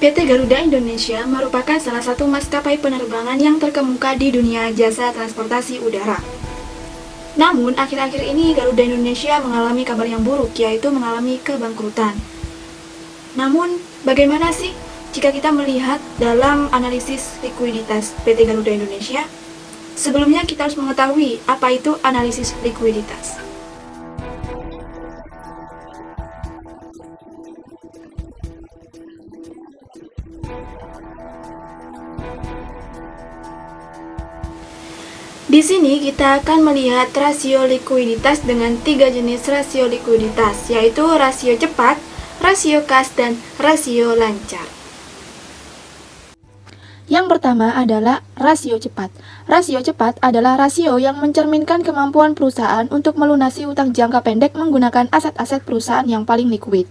PT Garuda Indonesia merupakan salah satu maskapai penerbangan yang terkemuka di dunia jasa transportasi udara. Namun, akhir-akhir ini Garuda Indonesia mengalami kabar yang buruk, yaitu mengalami kebangkrutan. Namun, bagaimana sih jika kita melihat dalam analisis likuiditas PT Garuda Indonesia? Sebelumnya kita harus mengetahui apa itu analisis likuiditas. Di sini kita akan melihat rasio likuiditas dengan 3 jenis rasio likuiditas, yaitu rasio cepat, rasio kas, dan rasio lancar. Yang pertama adalah rasio cepat. Rasio cepat adalah rasio yang mencerminkan kemampuan perusahaan untuk melunasi utang jangka pendek menggunakan aset-aset perusahaan yang paling likuid.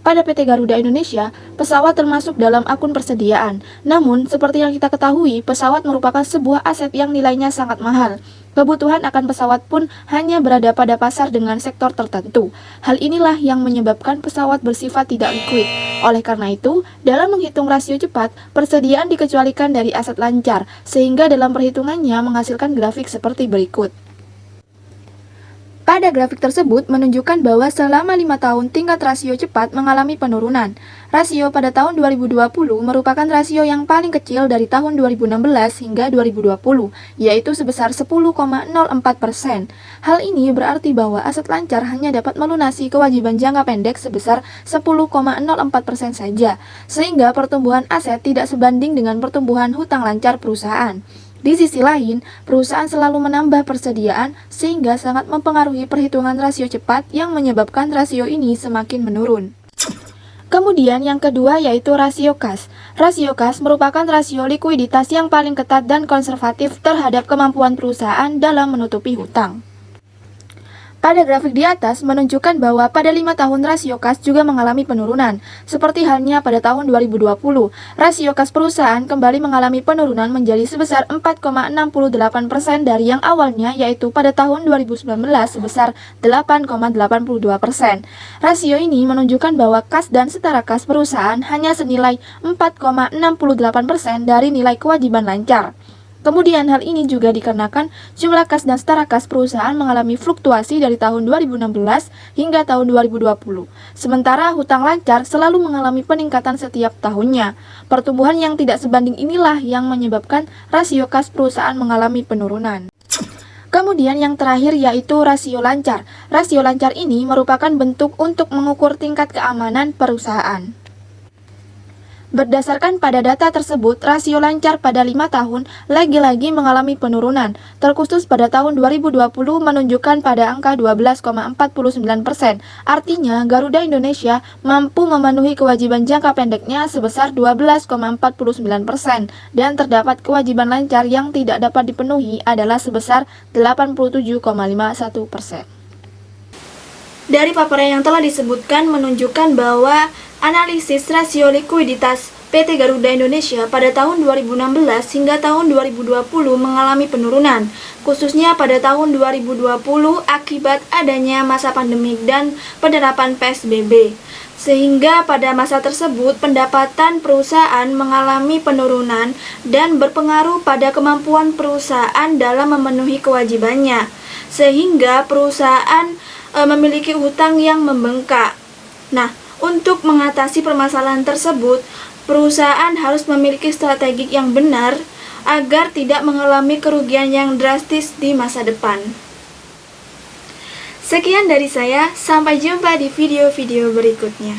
Pada PT Garuda Indonesia, pesawat termasuk dalam akun persediaan. Namun, seperti yang kita ketahui, pesawat merupakan sebuah aset yang nilainya sangat mahal. Kebutuhan akan pesawat pun hanya berada pada pasar dengan sektor tertentu. Hal inilah yang menyebabkan pesawat bersifat tidak likuid. Oleh karena itu, dalam menghitung rasio cepat, persediaan dikecualikan dari aset lancar, sehingga dalam perhitungannya menghasilkan grafik seperti berikut. Pada grafik tersebut menunjukkan bahwa selama 5 tahun tingkat rasio cepat mengalami penurunan. Rasio pada tahun 2020 merupakan rasio yang paling kecil dari tahun 2016 hingga 2020, yaitu sebesar 10,04%. Hal ini berarti bahwa aset lancar hanya dapat melunasi kewajiban jangka pendek sebesar 10,04% saja, sehingga pertumbuhan aset tidak sebanding dengan pertumbuhan hutang lancar perusahaan. Di sisi lain, perusahaan selalu menambah persediaan sehingga sangat mempengaruhi perhitungan rasio cepat yang menyebabkan rasio ini semakin menurun. Kemudian yang kedua yaitu rasio kas. Rasio kas merupakan rasio likuiditas yang paling ketat dan konservatif terhadap kemampuan perusahaan dalam menutupi hutang. Pada grafik di atas menunjukkan bahwa pada 5 tahun rasio kas juga mengalami penurunan. Seperti halnya pada tahun 2020, rasio kas perusahaan kembali mengalami penurunan menjadi sebesar 4,68% dari yang awalnya, yaitu pada tahun 2019 sebesar 8,82%. Rasio ini menunjukkan bahwa kas dan setara kas perusahaan hanya senilai 4,68% dari nilai kewajiban lancar. Kemudian hal ini juga dikarenakan jumlah kas dan setara kas perusahaan mengalami fluktuasi dari tahun 2016 hingga tahun 2020. Sementara hutang lancar selalu mengalami peningkatan setiap tahunnya. Pertumbuhan yang tidak sebanding inilah yang menyebabkan rasio kas perusahaan mengalami penurunan. Kemudian yang terakhir yaitu rasio lancar. Rasio lancar ini merupakan bentuk untuk mengukur tingkat keamanan perusahaan. Berdasarkan pada data tersebut, rasio lancar pada 5 tahun lagi-lagi mengalami penurunan, terkhusus pada tahun 2020 menunjukkan pada angka 12,49%. Artinya, Garuda Indonesia mampu memenuhi kewajiban jangka pendeknya sebesar 12,49% dan terdapat kewajiban lancar yang tidak dapat dipenuhi adalah sebesar 87,51%. Dari paparan yang telah disebutkan menunjukkan bahwa analisis rasio likuiditas PT Garuda Indonesia pada tahun 2016 hingga tahun 2020 mengalami penurunan, khususnya pada tahun 2020 akibat adanya masa pandemik dan penerapan PSBB. Sehingga pada masa tersebut pendapatan perusahaan mengalami penurunan dan berpengaruh pada kemampuan perusahaan dalam memenuhi kewajibannya, sehingga perusahaan memiliki hutang yang membengkak. Nah, untuk mengatasi permasalahan tersebut, perusahaan harus memiliki strategi yang benar agar tidak mengalami kerugian yang drastis di masa depan. Sekian dari saya, sampai jumpa di video-video berikutnya.